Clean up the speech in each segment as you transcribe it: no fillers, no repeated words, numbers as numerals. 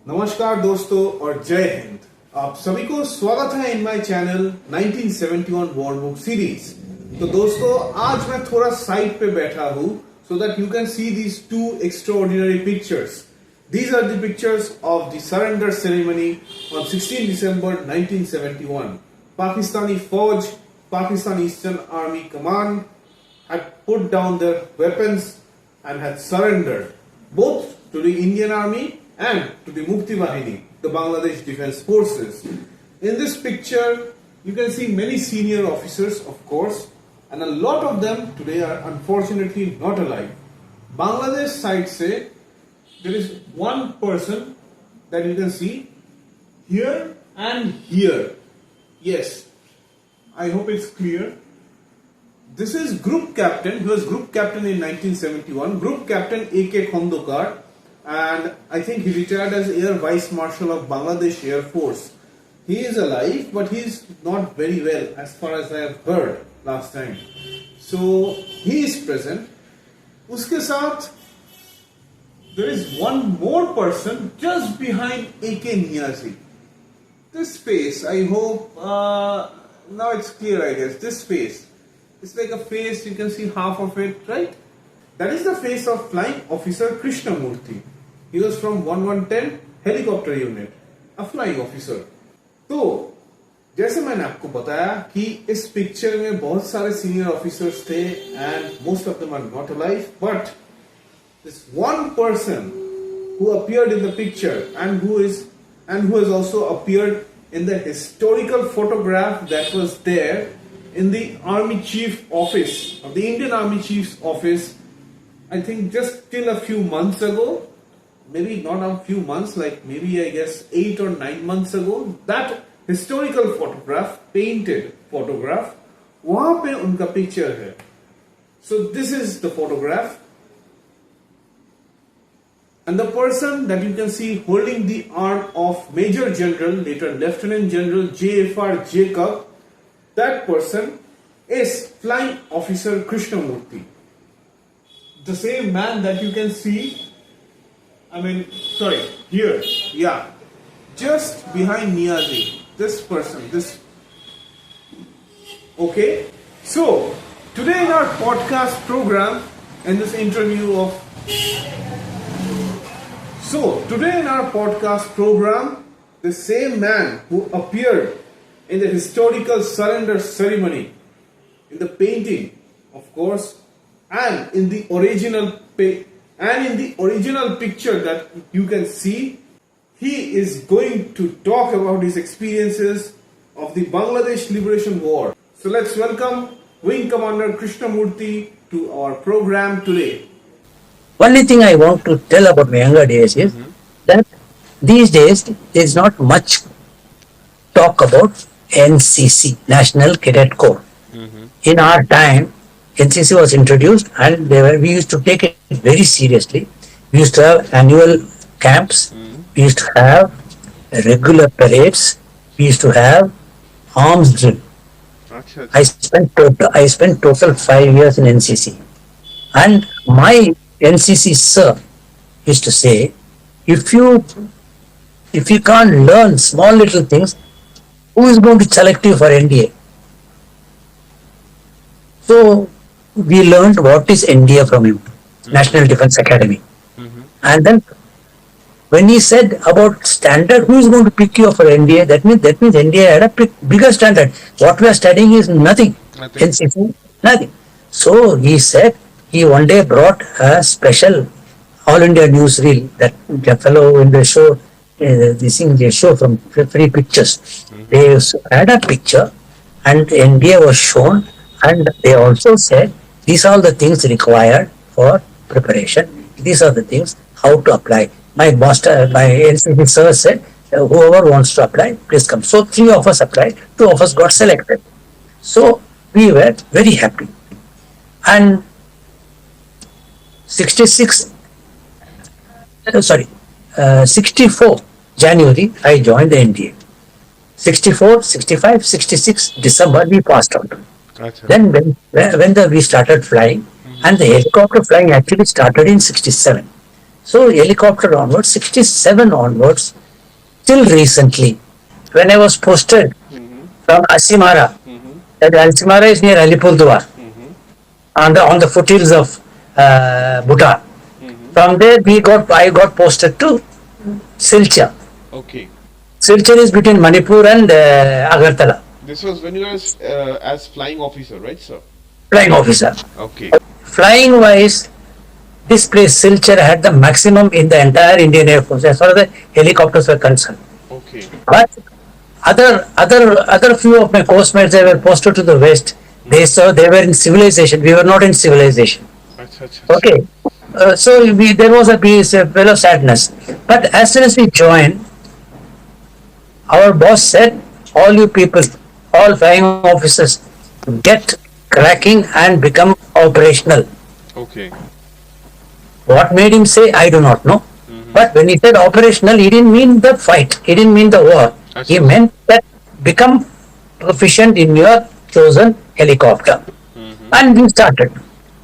नमस्कार दोस्तों और जय हिंद। आप सभी को स्वागत है in my channel 1971 war book series. तो दोस्तों आज मैं थोड़ा साइड पे बैठा हूँ so that you can see these two extraordinary pictures. These are the pictures of the surrender ceremony on 16 December 1971. Pakistani Fauj, Pakistan Eastern Army Command had put down their weapons and had surrendered both to the Indian Army and to the Mukti Bahini, the Bangladesh Defence Forces. In this picture, you can see many senior officers, of course, and a lot of them today are unfortunately not alive. Bangladesh side say there is one person that you can see here and here. Yes, I hope it's clear. This is Group Captain. He was Group Captain in 1971. Group Captain A.K. Khondokar. And I think he retired as Air Vice Marshal of Bangladesh Air Force. He is alive, but he is not very well as far as I have heard last time. So he is present. Uske saath, there is one more person just behind A.K. Niazi. This face, I hope, now it's clear I guess, this face. It's like a face, you can see half of it, right? That is the face of Flying Officer Krishnamurthy. He was from 1110 Helicopter Unit, a flying officer. तो जैसे मैंने आपको बताया कि इस picture में बहुत सारे सीनियर ऑफिसर्स थे and most of them are not alive, but this one person who appeared in the picture and who has also appeared in the historical photograph that was there in the Army Chief Office of the Indian Army Chief's Office. I think just till a few months ago, maybe not a few months, like maybe I guess 8 or 9 months ago, that historical photograph, painted photograph, वहाँ पे उनका picture है. So this is the photograph. And the person that you can see holding the arm of Major General, later Lieutenant General J.F.R. Jacob, that person is Flying Officer Krishnamurthy. The same man that you can see, here, yeah, just behind Niazi, this person, okay. So, today in our podcast program, the same man who appeared in the historical surrender ceremony, in the painting, of course, and in the original picture that you can see, he is going to talk about his experiences of the Bangladesh Liberation War. So let's welcome Wing Commander Krishnamurthy to our program today. Only thing I want to tell about my younger days is that these days there is not much talk about NCC, National Cadet Corps. In our time, NCC was introduced and we used to take it very seriously. We used to have annual camps, we used to have regular parades, we used to have arms drill. I spent total 5 years in NCC. And my NCC sir used to say, if you can't learn small little things, who is going to select you for NDA? So we learned what is NDA from him, National Defence Academy. And then when he said about standard, who is going to pick you for NDA? That means NDA had a bigger standard. What we are studying is nothing. NCC, nothing. So he said, he one day brought a special All India newsreel that the fellow in the show, they show from free pictures. They had a picture and NDA was shown, and they also said these are the things required for preparation. These are the things how to apply. My master, my NCC sir said, whoever wants to apply, please come. So 3 of us applied, 2 of us got selected. So we were very happy. And 64 January, I joined the NDA. 64, 65, 66 December, we passed out. Achha. Then when we started flying, and the helicopter flying actually started in 67. So helicopter onwards, 67 onwards, till recently, when I was posted Mm-hmm. from Asimara, Mm-hmm. that Asimara is near Alipurduar, Mm-hmm. on the foothills of Bhutan. Mm-hmm. From there, I got posted to Silchar. Okay. Silchar is between Manipur and Agartala. This was when you were as flying officer, right, sir? Flying officer. Okay. Flying wise, this place Silchar had the maximum in the entire Indian Airforce as far as the helicopters were concerned. Okay. But other few of my coursemate, they were posted to the west. They were in civilization. We were not in civilization. Acha, acha, acha. Okay. There was a bit of sadness. But as soon as we joined, our boss said, all you people, all flying officers, get cracking and become operational. Okay. What made him say, I do not know. Mm-hmm. But when he said operational, he didn't mean the fight. He didn't mean the war. He Acha. meant that become proficient in your chosen helicopter. Mm-hmm. And we started.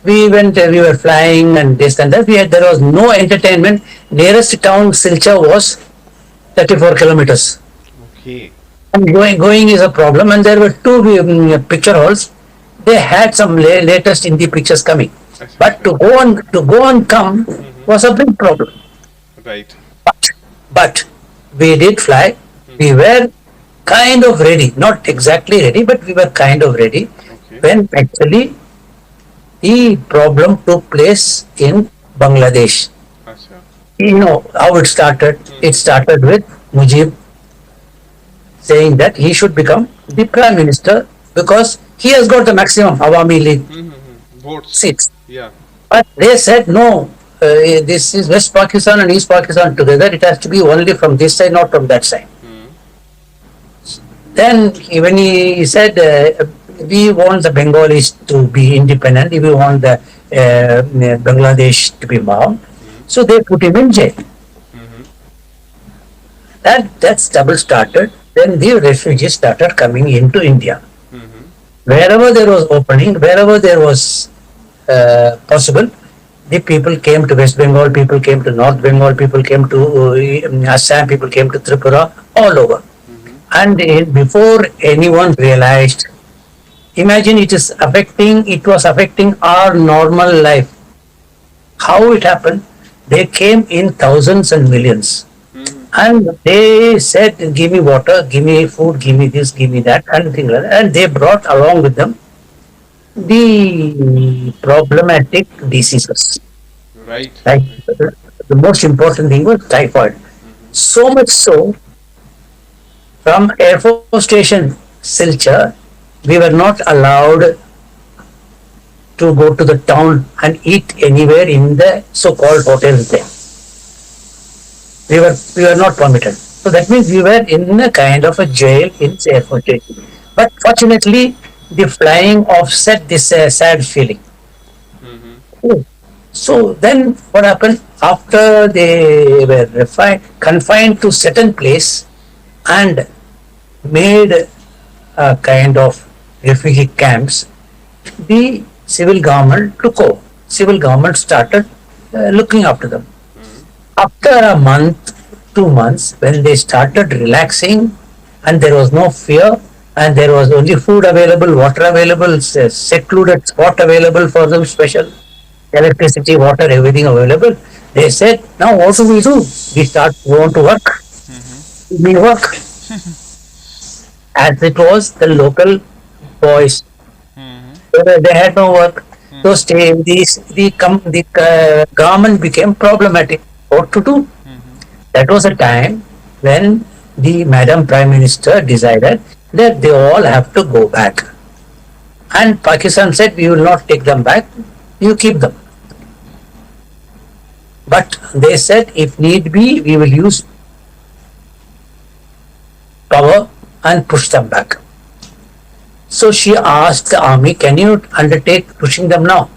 We were flying and this and that. There was no entertainment. Nearest town, Silchar, was 34 kilometers. Okay. And going is a problem. And there were two picture halls. They had some latest Hindi pictures coming. Acha, But acha. to go and come was a big problem. Right. But we did fly. We were kind of ready, not exactly ready, but we were kind of ready Okay. when actually the problem took place in Bangladesh. Acha. You know how it started. It started with Mujib saying that he should become the prime minister because he has got the maximum Awami League Mm-hmm. Votes. seats. Yeah. But they said no. This is West Pakistan and East Pakistan together. It has to be only from this side, not from that side. Mm. Then when he said we want the Bengalis to be independent, we want the Bangladesh to be bound, so they put him in jail. Mm-hmm. That trouble started. Then the refugees started coming into India. Mm-hmm. Wherever there was opening, wherever there was possible, the people came to West Bengal, people came to North Bengal, people came to Assam, people came to Tripura, all over. And before anyone realized, imagine it was affecting our normal life. How it happened? They came in thousands and millions. Mm-hmm. And they said, give me water, give me food, give me this, give me that, and things like that. And they brought along with them the problematic diseases. Right. Like the most important thing was typhoid. So much so, from Air Force Station Silchar, we were not allowed to go to the town and eat anywhere in the so-called hotels there. We were not permitted. So that means we were in a kind of a jail in Air Force Station. But fortunately, the flying offset this sad feeling. Mm-hmm. So then what happened after they were confined to certain place and made a kind of refugee camps, the civil government took over. Civil government started looking after them. After a month, 2 months, when they started relaxing and there was no fear and there was only food available, water available, secluded spot available for them, special electricity, water, everything available, they said, now what do? We want to work. We work. As it was, the local boys, they had no work. So the government became problematic. What to do? That was a time when the Madam Prime Minister decided that they all have to go back. And Pakistan said, we will not take them back, you keep them. But they said, if need be, we will use power and push them back. So she asked the army, can you undertake pushing them now?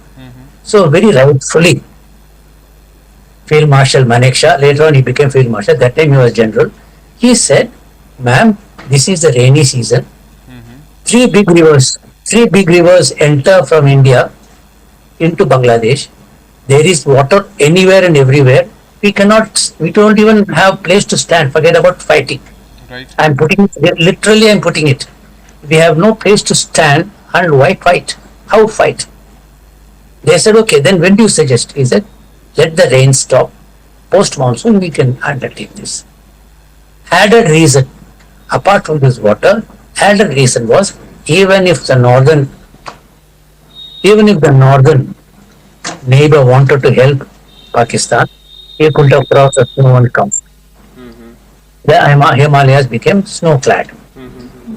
So very rightfully, Field Marshal Manekshaw, later on he became Field Marshal, that time he was general, he said, ma'am, this is the rainy season. Three big rivers enter from India into Bangladesh. There is water anywhere and everywhere. we cannot, we don't even have place to stand. Forget about fighting. Right. I'm putting it, literally I'm putting it. We have no place to stand and why fight? How fight? They said, okay, then when do you suggest? He said, let the rain stop. Post monsoon, we can undertake this. Added reason, apart from this water, added reason was even if the northern, even if the northern neighbor wanted to help Pakistan, he could have crossed the snow and come. Mm-hmm. The Himalayas became snow clad. Mm-hmm.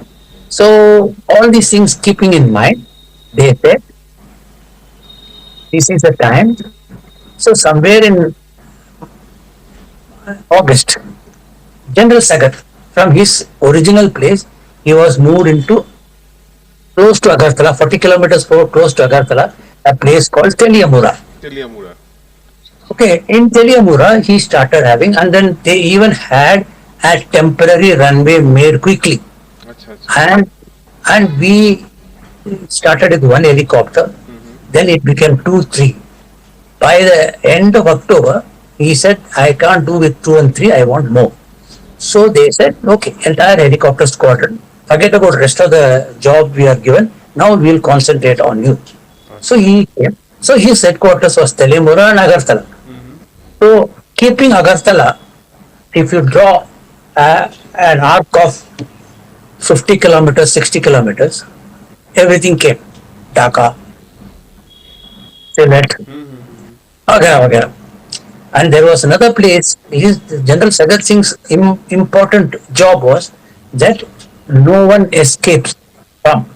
So all these things keeping in mind, they said this is the time. So somewhere in August, General Sagat, from his original place, he was moved into close to Agartala, 40 kilometers close to Agartala, a place called Teliamura. Teliamura. Okay, in Teliamura, he started having, and then they even had a temporary runway made quickly. Acha, acha. And we started with one helicopter, Mm-hmm. then it became two, three. By the end of October, he said, I can't do with two and three, I want more. So they said, okay, entire helicopter squadron, forget about the rest of the job we are given, now we will concentrate on you. So he came. So his headquarters was Telimura and Agartala. Mm-hmm. So keeping Agartala, if you draw an arc of 50 kilometers, 60 kilometers, everything came. Dhaka, Sylhet, Mm-hmm. Agara, Agara. And there was another place, his General Sagat Singh's important job was that no one escapes from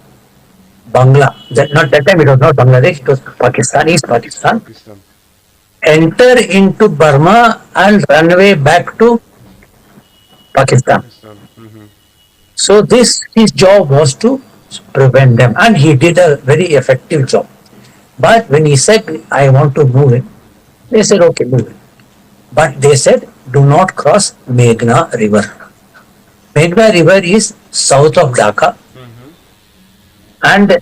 Bangla. That, not that time, it was not Bangladesh, it was Pakistan, East Pakistan. Pakistan. Enter into Burma and run away back to Pakistan. Pakistan. Mm-hmm. So this his job was to prevent them, and he did a very effective job. But when he said, "I want to move in," they said, "Okay, move in." But they said, "Do not cross Meghna River." Meghna River is south of Dhaka, Mm-hmm. and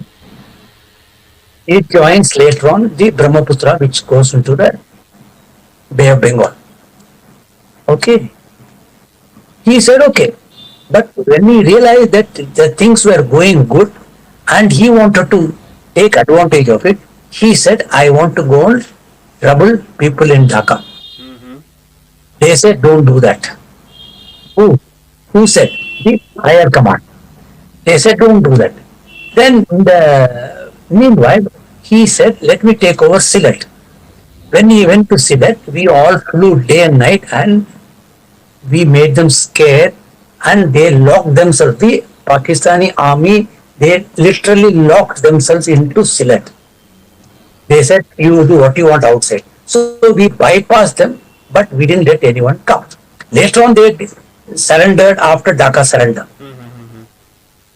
it joins later on the Brahmaputra, which goes into the Bay of Bengal. Okay, he said, "Okay." But when he realized that the things were going good and he wanted to take advantage of it, he said, I want to go and trouble people in Dhaka. Mm-hmm. They said, don't do that. Who? Who said? The higher command. They said, don't do that. Then, in the meanwhile, he said, let me take over Sylhet. When he went to Sylhet, we all flew day and night and we made them scared and they locked themselves. The Pakistani army, they literally locked themselves into Sylhet. They said, you do what you want outside. So we bypassed them, but we didn't let anyone come. Later on, they surrendered after Dhaka surrender. Mm-hmm.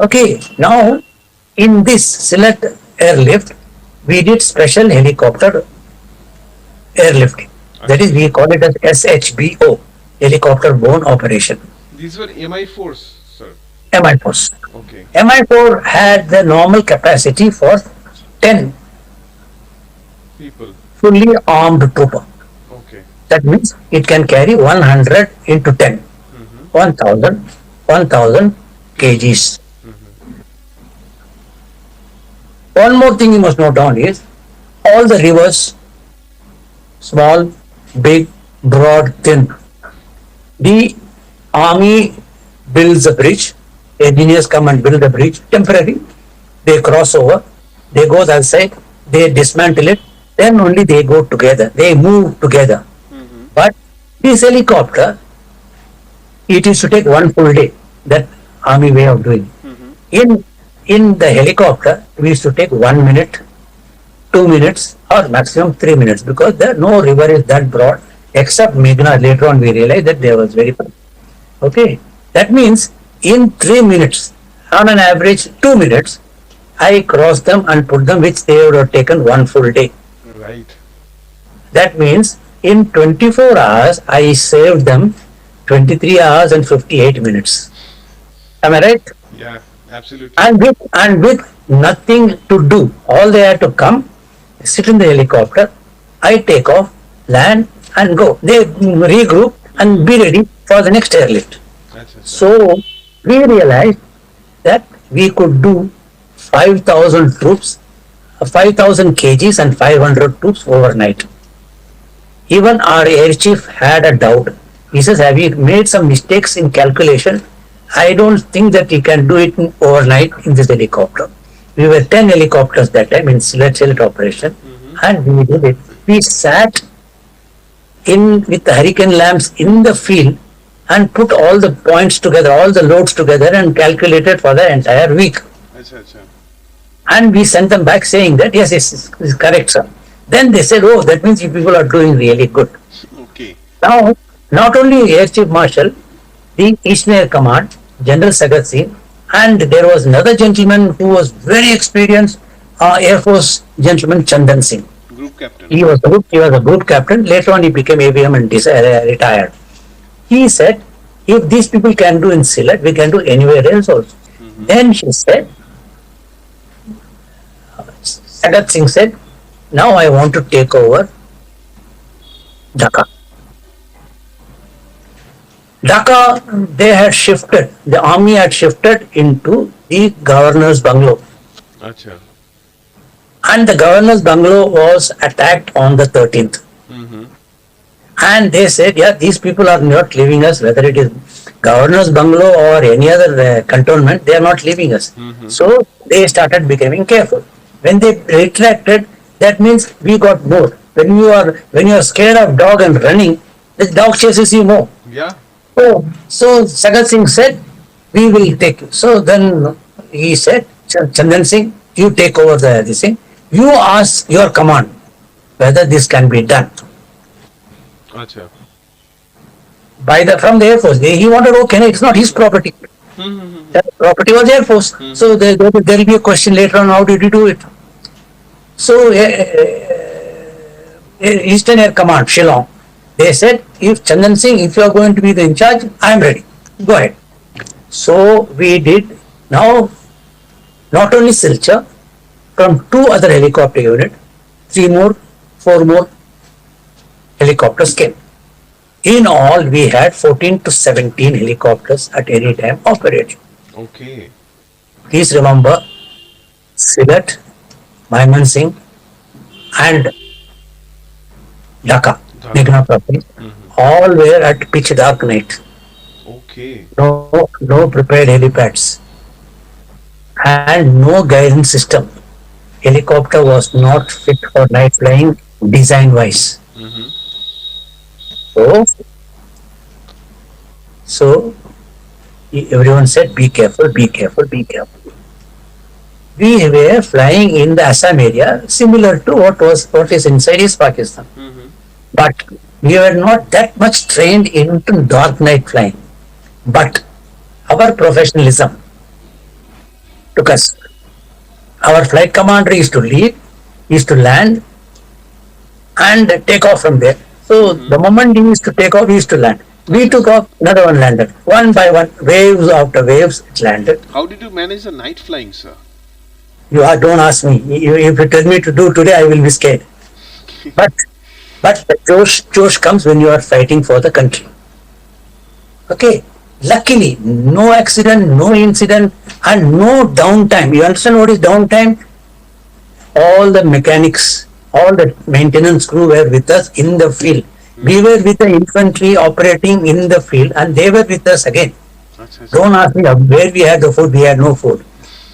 Okay, now in this Sylhet airlift, we did special helicopter airlifting. That is, we call it as SHBO, helicopter borne operation. These were MI force, sir. MI-4. Okay. MI-4 had the normal capacity for 10 People. fully armed trooper. Okay. That means it can carry 100 into 10, Mm-hmm. 1000 kgs. Mm-hmm. One more thing you must note down is all the rivers, small, big, broad, thin. The army builds a bridge, engineers come and build a bridge, temporary, they cross over, they go that side, they dismantle it, then only they go together, they move together. Mm-hmm. But this helicopter, it is to take one full day, that army way of doing. Mm-hmm. In the helicopter, we used to take 1 minute, 2 minutes, or maximum 3 minutes, because there no river is that broad, except Meghna. Later on, we realized that there was very broad. Okay, that means in 3 minutes, on an average 2 minutes, I crossed them and put them, which they would have taken one full day. Right. That means in 24 hours, I saved them 23 hours and 58 minutes. Am I right? Yeah. Absolutely. And with nothing to do, all they had to come, sit in the helicopter, I take off, land, and go. They regroup and be ready for the next airlift. अच्छा अच्छा So we realized that we could do 5,000 troops, 5,000 kgs and 500 troops overnight. Even our air chief had a doubt. He says, have you made some mistakes in calculation? I don't think that you can do it overnight in this helicopter. We were 10 helicopters that time in select operation, and we did it. We sat in with the hurricane lamps in the field and put all the points together, all the loads together, and calculated for the entire week. अच्छा अच्छा And we sent them back saying that yes, it's correct, sir. Then they said, oh, that means you people are doing really good. okay Now, not only Air Chief Marshal, the Eastern Air Command, General Sagat Singh, and there was another gentleman who was very experienced, Air Force gentleman Chandan Singh. group captain He was a group captain. Later on, he became AVM and retired. He said, if these people can do in Sylhet, we can do anywhere else also. Then she said, Sagat Singh said, now I want to take over Dhaka. Dhaka, they had shifted, the army had shifted into the governor's bungalow. अच्छा And the governor's bungalow was attacked on the 13th. And they said, yeah, these people are not leaving us, whether it is governor's bungalow or any other cantonment, they are not leaving us. So they started becoming careful. When they retracted, that means we got more. When you are scared of dog and running, the dog chases you more. yeah So Sagat Singh said, we will take you. So then he said, Chandan Singh, you take over this thing. You ask your command whether this can be done. अच्छा From the Air Force. He wanted, okay, it's not his property. That property was Air Force. So there will be a question later on, how did you do it? So Eastern Air Command, Shillong, they said, if Chandan Singh, if you are going to be the in charge, I am ready. Go ahead. So we did. Now, not only Silchar, from 2 other helicopter units, 4 more helicopters came. In all, we had 14 to 17 helicopters at any time operating. okay Please remember, Sylhet, Singh, and Dhaka, Meghna property, all were at pitch dark night. okay No prepared helipads and no guidance system. Helicopter was not fit for night flying design wise. So everyone said, be careful, be careful, be careful. We were flying in the Assam area, similar to what is inside East Pakistan. But we were not that much trained into dark night flying. But our professionalism took us. Our flight commander used to leave, used to land, and take off from there. So the moment he used to take off, he used to land. We took off, another one landed. One by one, waves after waves, it landed. how did you manage the night flying sir Don't ask me. If you tell me to do today, I will be scared. But the Josh comes when you are fighting for the country. Okay. Luckily, no accident, no incident, and no downtime. You understand what is downtime? All the mechanics, all the maintenance crew were with us in the field. We were with the infantry operating in the field, and they were with us again. Don't ask me where we had the food. We had no food.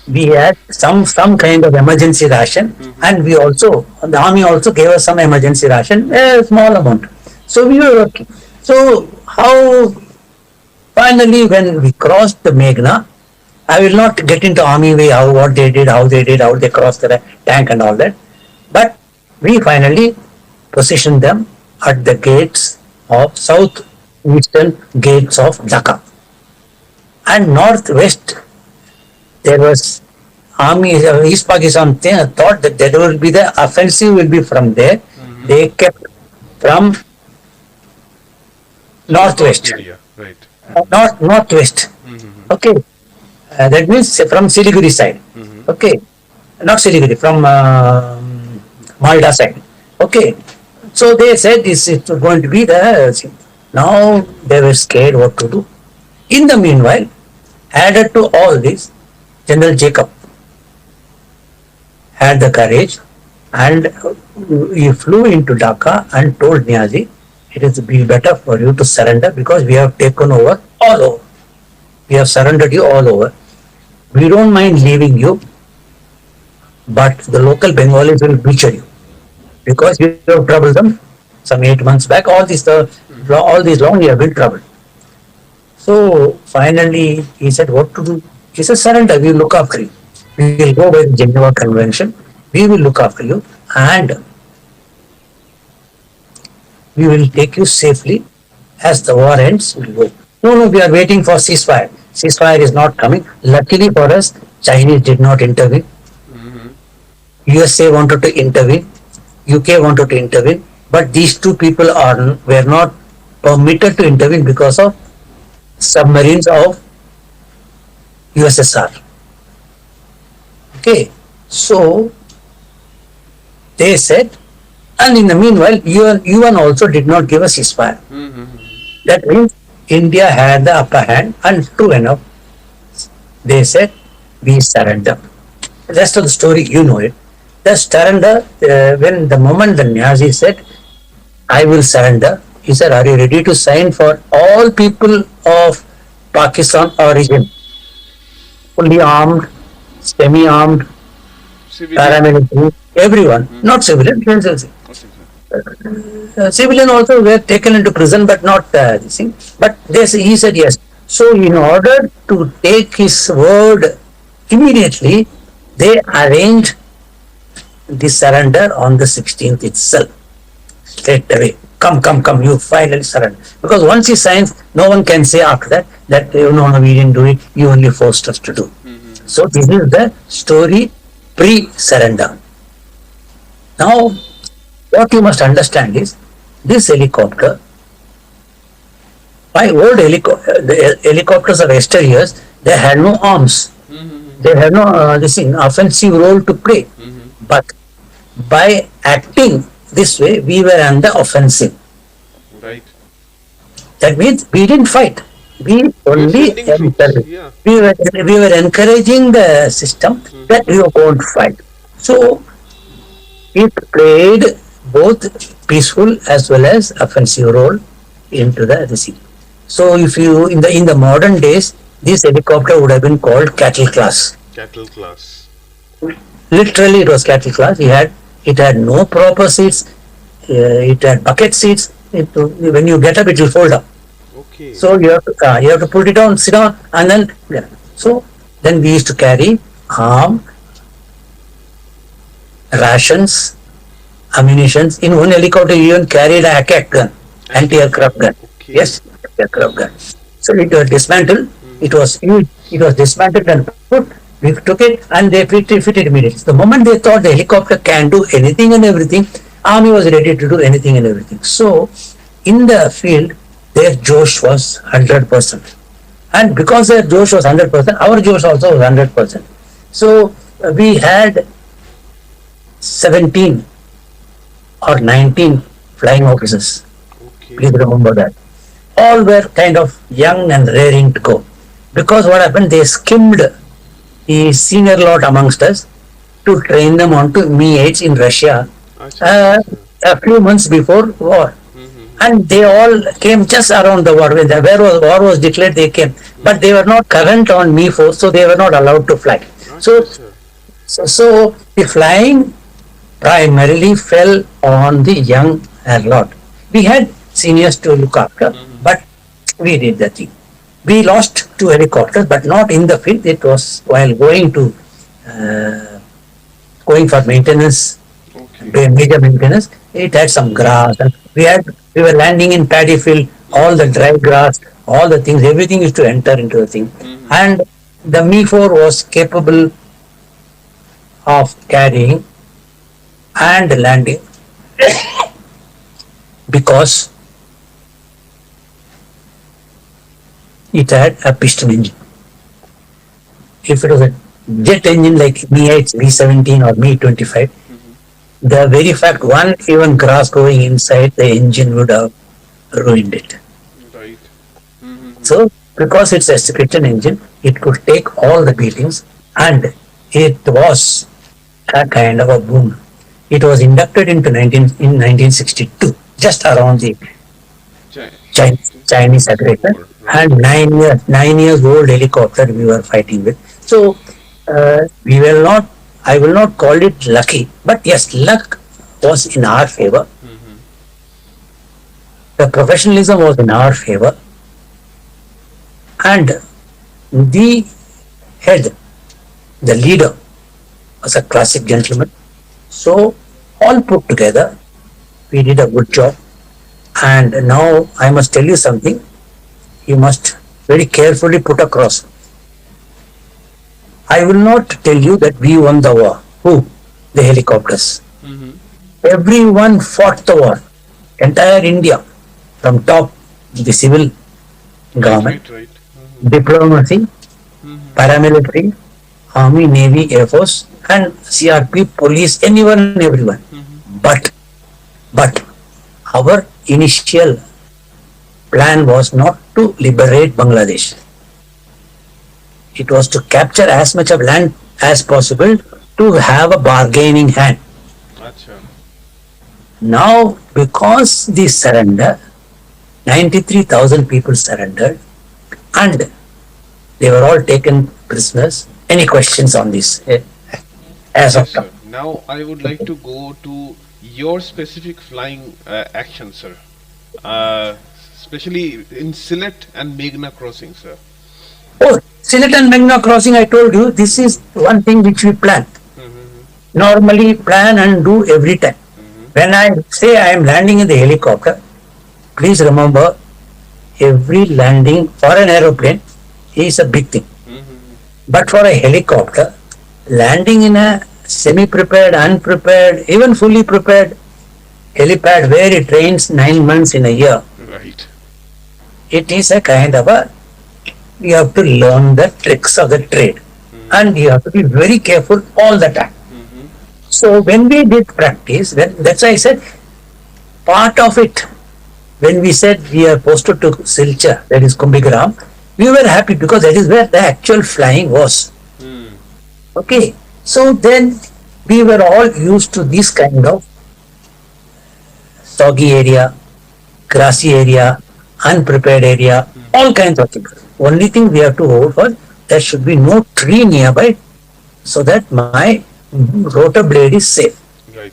We had some kind of emergency ration, and the army also gave us some emergency ration, a small amount. So we were working. So finally, when we crossed the Meghna, I will not get into army way, how they crossed the tank and all that. But we finally positioned them at the gates of southeastern gates of Dhaka. And northwest, there was army, East Pakistan thought that there will be the offensive will be from there. They kept from northwest. area, right Northwest. Okay. That means from Siliguri side. Okay. Not Siliguri, from Malda side. Okay. So they said this is going to be the thing. Now they were scared what to do. In the meanwhile, added to all this, General Jacob had the courage and he flew into Dhaka and told Niazi, it is be better for you to surrender because we have taken over all over. We have surrendered you all over. We don't mind leaving you, but the local Bengalis will butcher you because you have troubled them some 8 months back. All these long you have been troubled. So finally he said, what to do? He said, surrender, we will look after you. We will go by the Geneva Convention, we will look after you and we will take you safely. As the war ends, we will go. No, we are waiting for ceasefire. Ceasefire is not coming. Luckily for us, Chinese did not intervene. USA wanted to intervene. UK wanted to intervene. But these two people were not permitted to intervene because of submarines of USSR. Okay, so they said, and in the meanwhile, UN also did not give a ceasefire. That means India had the upper hand, and true enough, they said, we surrender. The rest of the story, you know it. The surrender, when the moment the Niazi said, I will surrender, he said, are you ready to sign for all people of Pakistan origin? Fully armed, semi-armed, Civilian. paramilitary, everyone, not civilian. Civilian also were taken into prison, but not this thing. But he said yes. So, in order to take his word immediately, they arranged the surrender on the 16th itself. Straight away, come, you finally surrender. Because once he signs, no one can say after that no, we didn't do it, you only forced us to do. So, this is the story pre-surrender. Now, what you must understand is, this helicopter, by the helicopters of yesteryears, they had no arms. They had no offensive role to play. But by acting this way, we were on the offensive. Right. That means we didn't fight. We only encouraged. Yeah. We were encouraging the system that we won't fight. So it played both peaceful as well as offensive role into the scene. So if you in the modern days, this helicopter would have been called cattle class. Cattle class. Literally, it was cattle class. It had no proper seats. It had bucket seats. When you get up, it will fold up. Okay. So you have to put it down, sit down, and then so then we used to carry arm, rations, ammunitions. In one helicopter, you even carried a HACAT gun, anti-aircraft gun. Okay. Yes, aircraft gun. So it was dismantled. It was huge. It was dismantled and put. We took it and they fitted immediately. The moment they thought the helicopter can do anything and everything, army was ready to do anything and everything. So in the field, their Josh was 100%. And because their Josh was 100%, our Josh also was 100%. So we had 17 or 19 flying officers. Okay. Please remember that. All were kind of young and raring to go. Because what happened, they skimmed the senior lot amongst us to train them onto Mi-8s in Russia a few months before war. And they all came just around the war. When the war was declared, they came. But they were not current on Mi-4, so they were not allowed to fly. So the flying primarily fell on the young lot. We had seniors to look after, but we did the thing. We lost 2 helicopters, but not in the field. It was while going for maintenance, major maintenance. It had some grass, and we were landing in paddy field. All the dry grass, all the things, everything used to enter into the thing. And the Mi-4 was capable of carrying and landing because it had a piston engine. If it was a jet engine like Mi-8, Mi-17 or Mi-25, The very fact one even grass going inside the engine would have ruined it. Right. Mm-hmm. So, because it's a kitchen engine, it could take all the beatings, and it was a kind of a boom. It was inducted into 1962, just around the Chinese aggression, War. and Right. 9 years old helicopter we were fighting with. So we will not, I will not call it lucky, but yes, luck was in our favor. Mm-hmm. The professionalism was in our favor, and the head, the leader, was a classic gentleman. So all put together, we did a good job. And now I must tell you something. You must very carefully put across. I will not tell you that we won the war. Who? The helicopters. Mm-hmm. Everyone fought the war. Entire India, from top, the civil government, Right. Mm-hmm. diplomacy, Mm-hmm. paramilitary, army, navy, air force, and CRP, police, anyone and everyone. Mm-hmm. But our initial plan was not to liberate Bangladesh. It was to capture as much of land as possible to have a bargaining hand. Acha. Now, because the surrender, 93,000 people surrendered, and they were all taken prisoners. Any questions on this? As Yes, of now? sir. Now I would like to go to your specific flying action, sir. Uh, Especially in Sylhet and Meghna crossing, sir. Oh, Sylhet and Meghna crossing, I told you, this is one thing which we plan. Mm-hmm. Normally plan and do every time. When I say I am landing in the helicopter, please remember every landing for an aeroplane is a big thing. Mm-hmm. But for a helicopter, landing in a semi-prepared, unprepared, even fully prepared helipad where it rains 9 months in a year, Right. it is a kind of a, you have to learn the tricks of the trade, and you have to be very careful all the time. Mm-hmm. So when we did practice, that's why I said part of it, when we said we are posted to Silchar, that is Kumbhigram, we were happy because that is where the actual flying was. Mm. Okay, so then we were all used to this kind of soggy area, grassy area, unprepared area, all kinds of things. Only thing we have to hold for, there should be no tree nearby so that my rotor blade is safe. Right.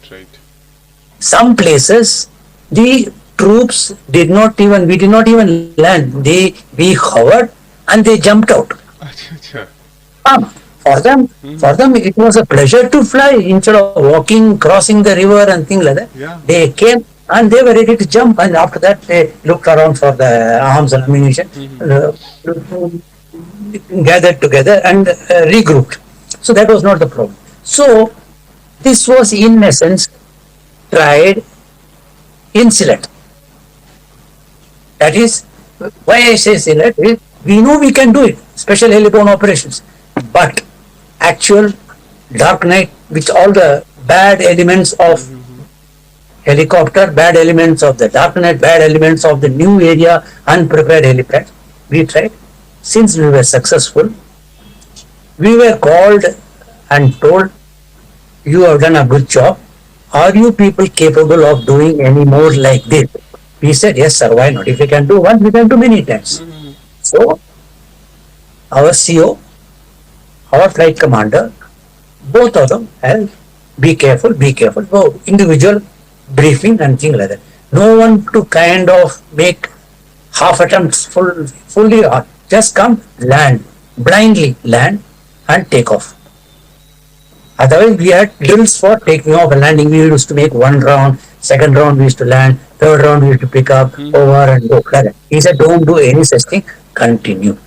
Some places the troops did not even, we did not even land. We hovered and they jumped out. Acha. For them, it was a pleasure to fly instead of walking, crossing the river and things like that. Yeah. They came and they were ready to jump, and after that they looked around for the arms and ammunition, gathered together and regrouped. So that was not the problem. So this was in essence tried in Sylhet. That is why I say Sylhet is, we know we can do it, special heliborne operations, but actual dark night with all the bad elements of helicopter, bad elements of the dark night, bad elements of the new area, unprepared helipad, we tried. Since we were successful, we were called and told, you have done a good job. Are you people capable of doing any more like this? We said, yes sir, why not? If we can do once, we can do many times. So, our CO, our flight commander, both of them have, be careful. So, individual briefing and things like that. No one to kind of make half attempts, fully, just come, land, blindly land and take off. Otherwise, we had drills for taking off and landing. We used to make one round, second round we used to land, third round we used to pick up, over and go. He said, don't do any such thing, continue.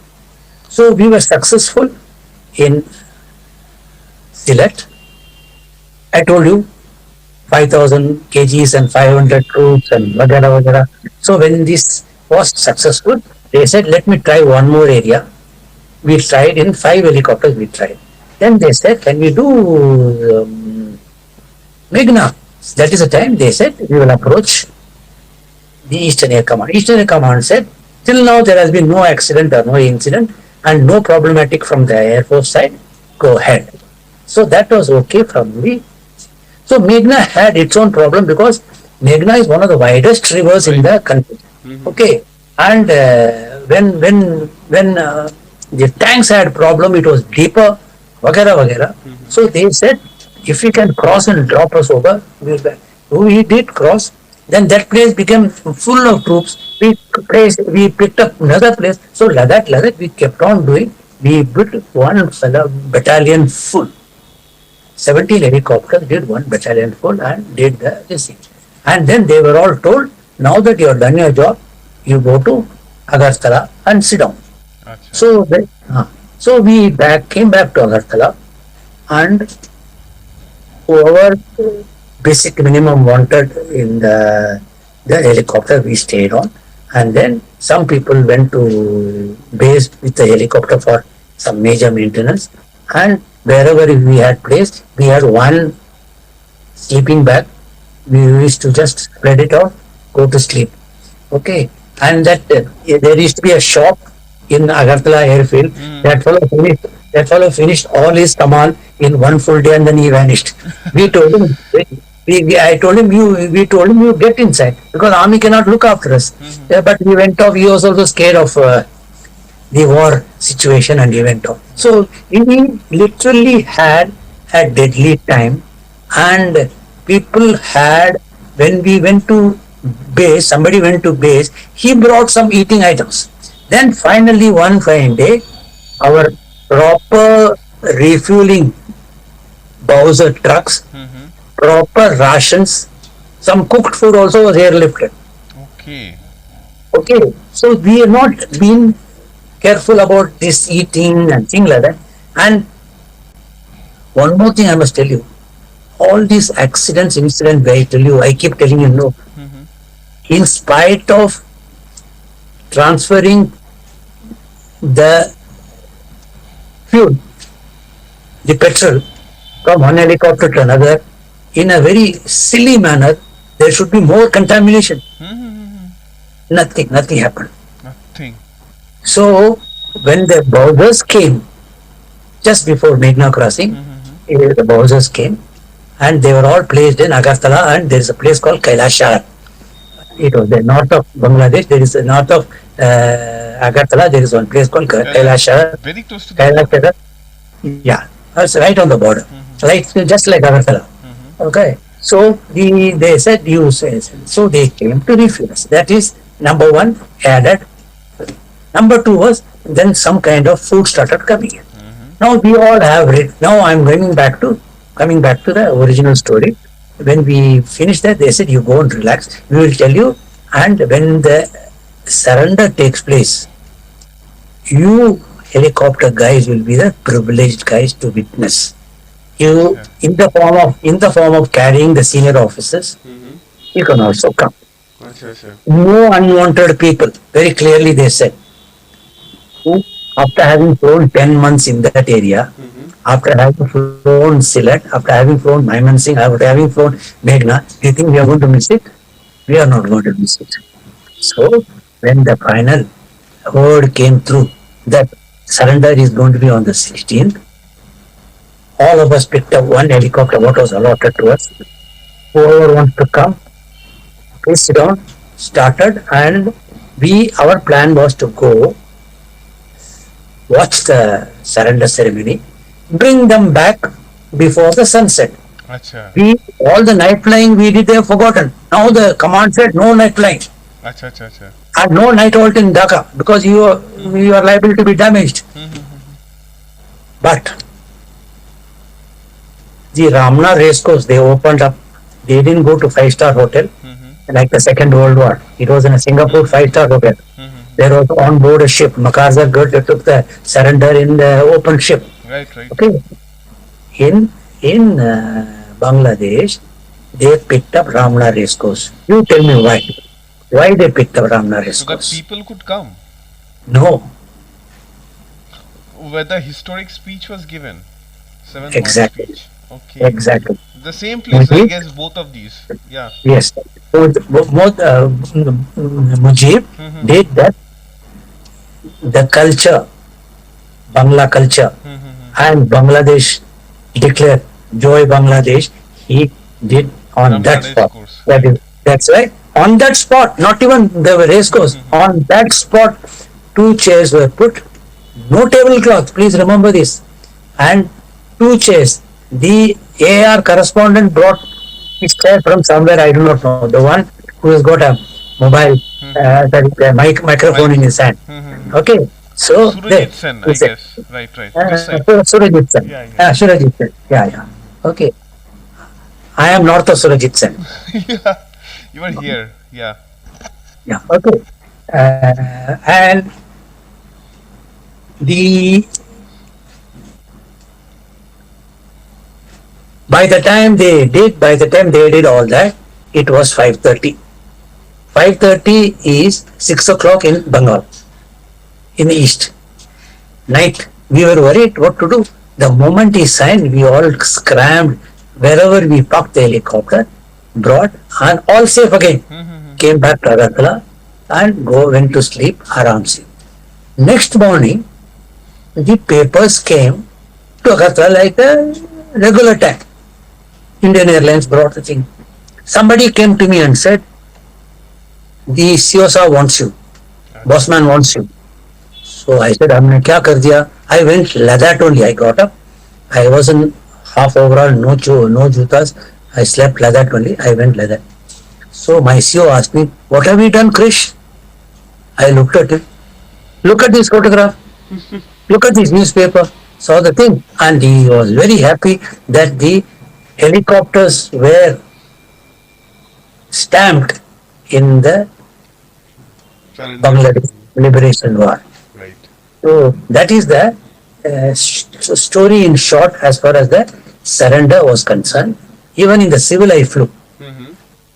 So we were successful in Sylhet. I told you, 5,000 kgs and 500 troops and vagara. So when this was successful, they said, let me try one more area. We tried in 5 helicopters, we tried. Then they said, can we do Meghna? That is the time they said we will approach the Eastern Air Command. Eastern Air Command said, till now there has been no accident or no incident and no problematic from the Air Force side. Go ahead. So that was okay from me. So Meghna had its own problem because Meghna is one of the widest rivers in the country. Okay, and when the tanks had problem, it was deeper, vagara vagara. So they said, if we can cross and drop us over, we did cross. Then that place became full of troops. We picked up another place. So Ladakh, we kept on doing. We built one battalion full. 70 helicopters did one battalion full and did this thing. And then they were all told, now that you have done your job, you go to Agartala and sit down. Acha. So we came back to Agartala, and whoever basic minimum wanted in the helicopter we stayed on, and then some people went to base with the helicopter for some major maintenance, and wherever we had placed, we had one sleeping bag. We used to just spread it out, go to sleep. Okay, and that there used to be a shop in Agartala airfield. That fellow finished all his command in one full day, and then he vanished. We told him, I told him, we told him, you get inside because army cannot look after us. But he went off. He was also scared of the war situation, and he went off. So he literally had a deadly time, and people had, when we went to base, somebody went to base, he brought some eating items. Then finally one fine day, our proper refueling Bowser trucks, proper rations, some cooked food also was airlifted. Okay. Okay, so we have not been careful about this eating and things like that. And one more thing I must tell you, all these accidents, incidents, I keep telling you, no. In spite of transferring the fuel, the petrol, from one helicopter to another, in a very silly manner, there should be more contamination. Nothing happened. Nothing. So, when the Bowsers came, just before Meghna crossing, the Bowsers came, and they were all placed in Agartala, and there is a place called Kailashar. It was the north of Bangladesh. There is a north of Agartala. There is one place called Kailashar. Very close to the border. Yeah, it's right on the border, right, just like Agartala. Okay, so they said you say so they came to refuel us. That is number one added. Number two was then some kind of food started coming in. Now we all have read. Now I'm coming back to the original story. When we finished that, they said, you go and relax. We will tell you. And when the surrender takes place, you helicopter guys will be the privileged guys to witness. You, in the form of carrying the senior officers, you can also come. No unwanted people. Very clearly they said. After having flown 10 months in that area, after having flown Sylhet, after having flown Mymensingh, after having flown Meghna, do you think we are going to miss it? We are not going to miss it. So, when the final word came through that surrender is going to be on the 16th, all of us picked up one helicopter, what was allotted to us. Whoever wants to come, please sit down, started, and our plan was to go watch the surrender ceremony, bring them back before the sunset. Acha. All the night flying we did, they have forgotten. Now the command said no night flying. Acha. And no night halt in Dhaka because you are liable to be damaged. But the Ramna racecourse, they opened up. They didn't go to 5-star hotel like the Second World War. It was in a Singapore 5-star hotel. There was on board a ship. MacArthur took the surrender in the open ship. Right. Okay. In Bangladesh, they picked up Ramna racecourse. You tell me why. Why they picked up Ramna racecourse? So that people could come. No. Where the historic speech was given. 7th Exactly. March speech. Okay. Exactly. The same place, I Mujib, guess, both of these. Yeah. yes. Both Mujib Mm-hmm. did that, the culture, Bangla culture, and Bangladesh declared Joy Bangladesh. He did on that Bangladesh spot. course, That right? is, that's right. On that spot, not even the race course. On that spot, two chairs were put. No tablecloth. Please remember this. And two chairs. The AR correspondent brought his chair from somewhere. I do not know. The one who has got a mobile microphone in Mic. his hand. Okay. So there. Surajit Sen, I Is it? guess. Right, right. This side. Surajit Sen. Yeah, yeah. Surajit Sen. Yeah, yeah. Okay. I am north of Surajit Sen. Yeah. You are here. Yeah. Yeah. Okay. And the by the time they did all that, it was 5:30. 5:30 is 6 o'clock in Bengal, in the east. Night. We were worried what to do. The moment he signed, we all scrambled wherever we parked the helicopter, brought, and all safe again. Came back to Agartala and went to sleep aramse. Next morning, the papers came to Agartala like a regular time. Indian Airlines brought the thing. Somebody came to me and said, the COSA wants you. Bossman wants you. So I said, हमने क्या कर दिया? I went Ladakh only. I got up. I was in half overall, no jutas. I slept Ladakh only. I went Ladakh. So my CEO asked me, what have you done, Krish? I looked at it. Look at this photograph. Look at this newspaper. Saw the thing. And he was very happy that the helicopters were stamped in the Surrender. Bangladesh Liberation War. Right. So that is the story in short as far as the surrender was concerned. Even in the civil I flew.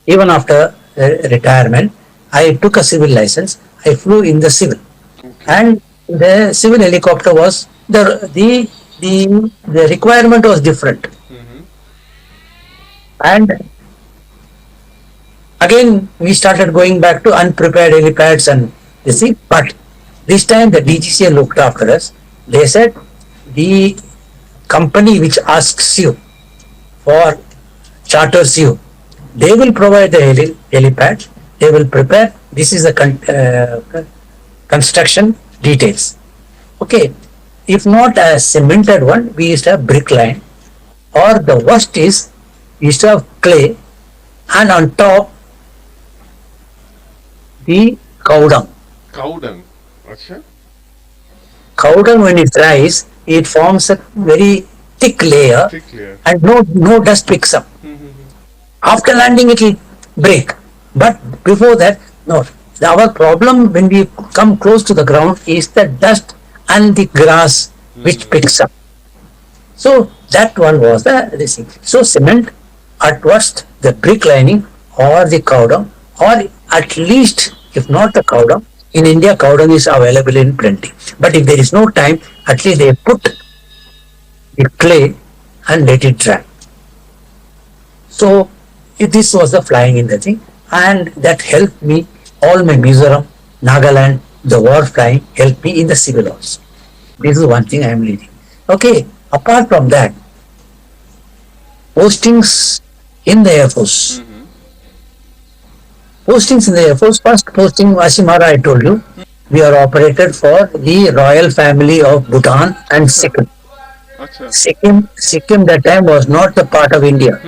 Even after retirement, I took a civil license. I flew in the civil, and the civil helicopter was the requirement was different. And again, we started going back to unprepared helipads and this thing. But this time the DGCA looked after us. They said the company which asks you for charters you, they will provide the helipad. They will prepare. This is the construction details. Okay. If not a cemented one, we used to have brick line. Or the worst is, we used to have clay, and on top the cow dung. Cow dung. Acha. Cow dung, when it dries, it forms a very thick layer, Thick layer. and no dust picks up. After landing, it will break. But before that, no. Our problem when we come close to the ground is the dust and the grass which picks up. So that one was the thing. So cement, at worst, the brick lining or the cow dung, or at least, if not the cow dung, in India cow dung is available in plenty. But if there is no time, at least they put the clay and let it dry. So this was the flying in the thing, and that helped me. All my Mizoram, Nagaland, the war flying helped me in the civil also. This is one thing I am leading. Okay, apart from that, postings in the Air Force. Postings in the Air Force, first posting Asimara, I told you, we are operated for the royal family of Bhutan and Sikkim. Acha. Sikkim that time was not the part of India.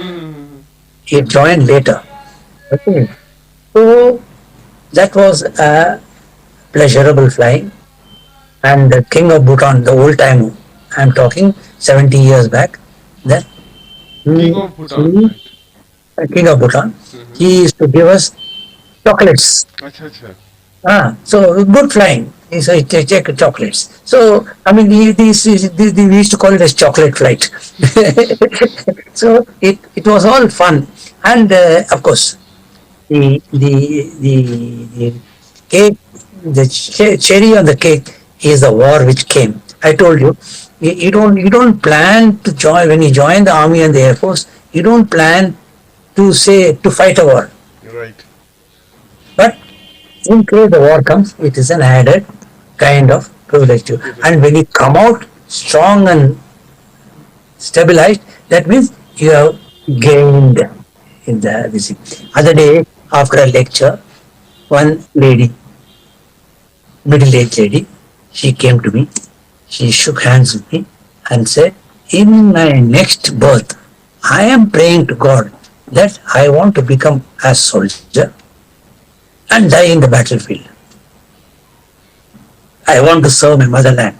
It joined later. Okay. So that was a pleasurable flying. And the king of Bhutan, the old time, I'm talking 70 years back, that King of Bhutan. Right. king of Bhutan, he used to give us chocolates. Acha, acha. So good flying. So check chocolates. So I mean, we used to call it as chocolate flight. So it was all fun, and of course the cake, the cherry on the cake is the war which came. I told you, You don't plan to join when you join the army and the air force. You don't plan to say to fight a war. Right. But in case the war comes, it is an added kind of privilege to you. And when you come out strong and stabilized, that means you have gained in the this. Other day, after a lecture, one lady, middle-aged lady, she came to me, she shook hands with me and said, in my next birth, I am praying to God that I want to become a soldier and die in the battlefield. I want to serve my motherland.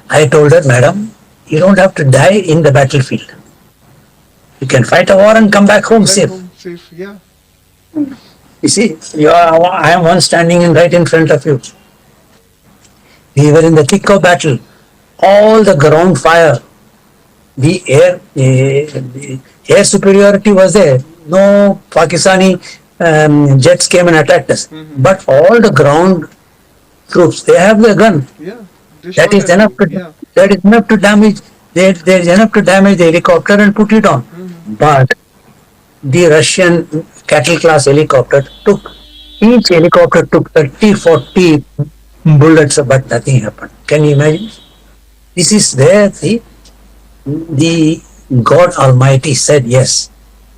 I told her, madam, you don't have to die in the battlefield. You can fight a war and come back home Back safe. home safe. Yeah. You see, I am one standing right in front of you. We were in the thick of battle. All the ground fire, the air superiority was there. No Pakistani jets came and attacked us. But all the ground troops, they have the gun. Yeah. That is enough to Yeah. that is enough to damage. There is enough to damage the helicopter and put it on. But the Russian cattle class helicopter each helicopter took 30, 40 bullets, but nothing happened. Can you imagine? This is where the God Almighty said, yes,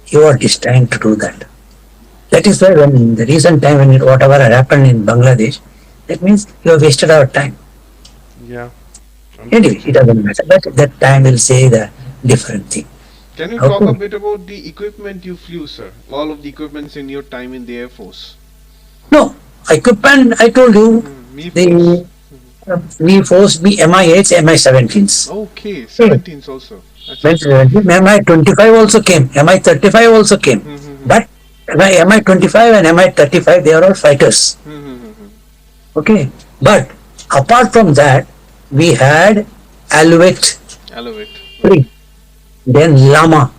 you are destined to do that. That is why when in the recent time when whatever had happened in Bangladesh, that means you have wasted our time. Yeah. Anyway, it doesn't matter. But that time will say the different thing. Can you Okay. talk a bit about the equipment you flew, sir? All of the equipments in your time in the Air Force. No, equipment, I told you, Me the we forced me MI8s, MI17s. Okay, 17s also. That's MI25 also came, MI35 also came. But MI25 and MI35, they are all fighters. Okay. But apart from that, we had Alouette Elevate. 3, then Lama.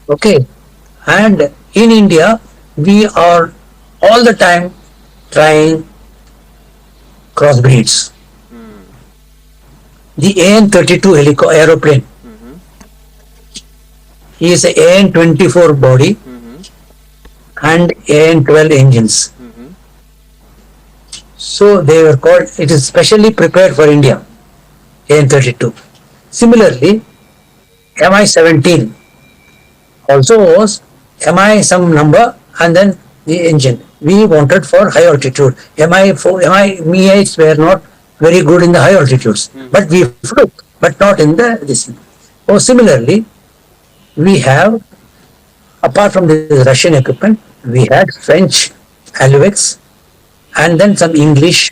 Okay. And in India, we are all the time trying crossbreeds. The AN-32 aeroplane is a AN-24 body and AN-12 engines. So they were called, it is specially prepared for India, AN-32. Similarly, MI-17 also was MI some number and then the engine. We wanted for high altitude. Mi-8s were not very good in the high altitudes, but we flew, but not in this. Oh, similarly, we have, apart from the Russian equipment, we had French Alouettes and then some English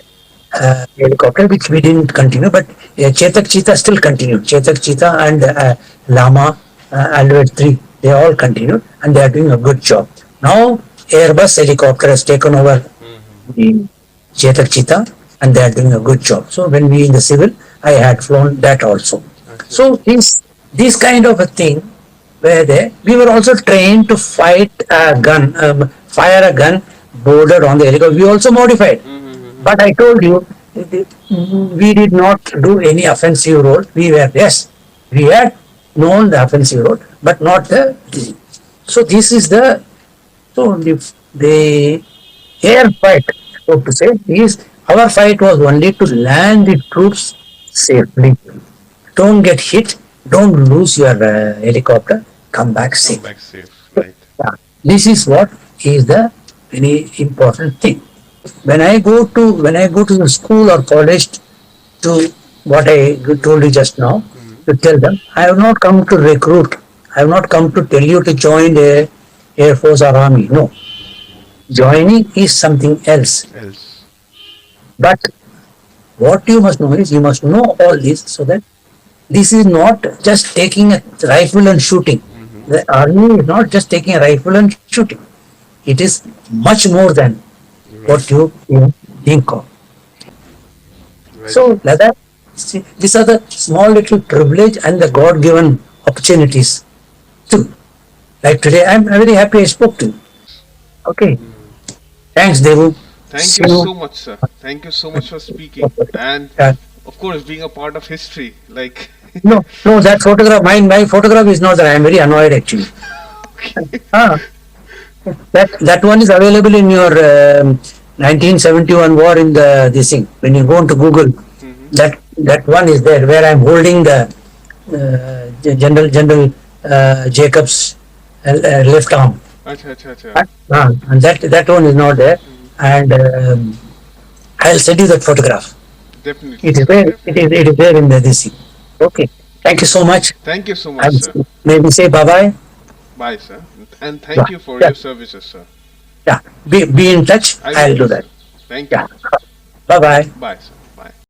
helicopter, which we didn't continue, but Chetak Cheetah still continued. Chetak Cheetah and Lama, Alouette 3, they all continued and they are doing a good job. Now, Airbus helicopter has taken over the Chetak Cheetah and they are doing a good job. So, when we in the civil, I had flown that also. So, this kind of a thing were there. We were also trained to fight a gun, fire a gun boarded on the helicopter. We also modified. But I told you, we did not do any offensive role. We had known the offensive role, but not the. So this is the air fight, so to say, is our fight was only to land the troops safely. Don't get hit. Don't lose your helicopter. Come back safe. Come back safe. Right. Yeah. This is what is the very important thing. When I go to the school or college to what I told you just now, to tell them, I have not come to recruit. I have not come to tell you to join the Air Force or Army. No. Joining is something else. But what you must know is, you must know all this so that this is not just taking a rifle and shooting. The army is not just taking a rifle and shooting. It is much more than what you think of. So, like that, see, these are the small little privilege and the God-given opportunities too. Like today, I'm very happy I spoke to you. Okay. Thanks, Devu. Thank you so much, sir. Thank you so much for speaking. And of course, being a part of history, like. No, no, that photograph, my photograph is not there. I am very annoyed actually. Ah, that one is available in your 1971 war in the this thing. When you go into Google, that one is there where I am holding the General Jacob's left arm. Acha, acha, acha. And that one is not there. And I'll send you that photograph. Definitely. It is there. It is there in the this thing. Okay. Thank you so much. Thank you so much, sir. Maybe say bye bye. Bye, sir. And thank you for your services, sir. Yeah. Be in touch. I'll do that. Thank you. Yeah. Bye bye. Bye, sir.